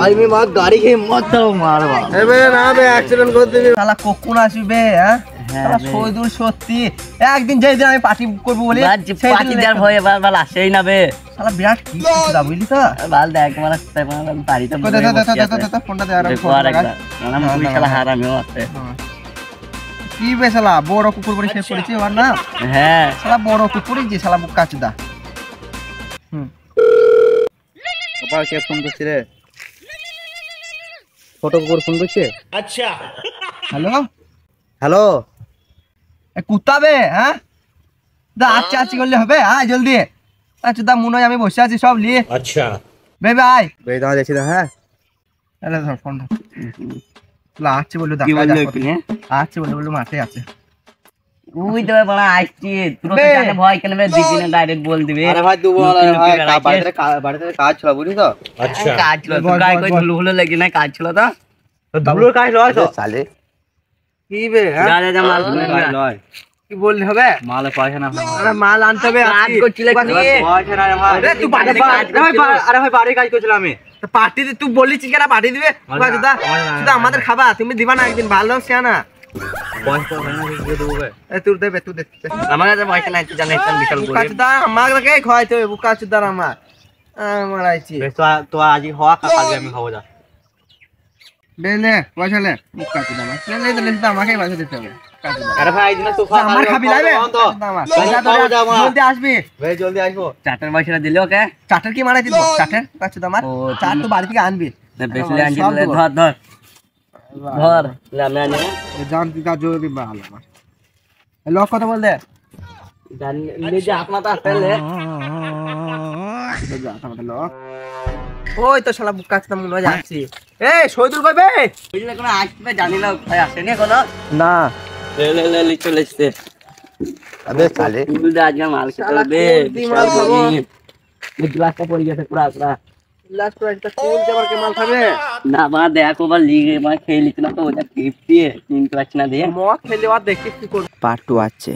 आज मैं मार गाड़ी के मत दो मार ए बे ना बे एक्सीडेंट कर দিবি শালা কখন আসবে হ্যাঁ শালা সৈদুল সত্যি একদিন যেই দিন আমি পার্টি করব বলি পার্টি দেওয়ার ভয়ে বাল আসেই না বে শালা বিরাট কি দা বুঝলি তো বাল দেখ মানে বাড়িতে ফোনটা দে আর মানে তুই শালা হারামিও আছে কি বে শালা বড় কুকুর বলে শেষ করেছি ওর না হ্যাঁ শালা বড় কুকুরই যে শালা বুকা চুদা বাবা কে ফোন করছিস রে ফটো কুকুর ফোন করছে আচ্ছা হ্যালো হ্যালো এ কুত্তা বে হ্যাঁ দা আচ্ছা আচ্ছা করলে হবে আয় জলদি আচ্ছা দা মনে হয় আমি বসে আছি সব নিয়ে আচ্ছা বে আয় বে দাও দেখছি হ্যাঁ আরে ধর ফোন লা আচ্ছা বললো দা আচ্ছা বললো মাঠে আছে ওই তো বড় আইছি তুই তো জানে ভয় কেন বে দিবি না ডাইরেক্ট বল দিবি আরে ভাই দুবো আরে ভাই বাড়িতে কাজ ছিল বুঝলি তো আচ্ছা কাজ ছিল তো গায় কই ধুলো হলো লাগি না কাজ ছিল তো ধুলোর কাজ লয় তো সালে কি বে হ্যাঁ যা যা মাল লয় কি বললি হবে মাল পয়সা না আরে মাল আনতে হবে কাজ করছিস কি পয়সা না রে ভাই আরে তুই বাড়ি আরে ভাই বাড়ি কাজ করছিলাম আমি তো পার্টি তুই বলিস কেন পার্টি দিবে দাদা শুধু আমাদের খাবা তুমি দিবা না একদিন ভালো সে না পয়সা হয় না দিয়ে দেবো এ তুই দে আমার কাছে পয়সা নাই তুই জানিস আমি বিশাল গরিব কাচদা আমাকে খাওয়াইতে হবে বুকা চুদার আমার আইছি তো আজ হওয়া কালকে আমি খাবো যা বেলে পয়সা লে বুকা চুদা না লে দিলে তো আমাকে পয়সা দিতে হবে আরে ভাই আজ না সোফা আমার খাবি লাইবে জলদি আসবি ভাই জলদি আসবো চাটের পয়সাটা দিলে ওকে চাটের কি মারাই দিব চাটের কাচদা আমার চাট তো বাড়ি থেকে আনবি বেশি আনজি ধর ধর আমি আনি জান তুই কাজ জলদি ভালো আমার লক কথা বল দে জান লে যা আপনা তা পেলে যা আমাদের লক ওই তো শালা বুকা চুদা মনে হয় যাচ্ছি এই শহীদুল ভাই বে বুঝলে কোন আসবে জানি না ভাই আসেনি কোনো না ले चले इससे अबे साले तू दे आज माल के बे गिलास का पड़ गया था पूरा लास्ट प्राइस का कौन जबर के माल खाबे ना बा देखो बा लीग में खेल इतना तो हो जा 50 है 3 क्लच ना दे मौत खेलले बाद देखि की कर पार्ट 2 আছে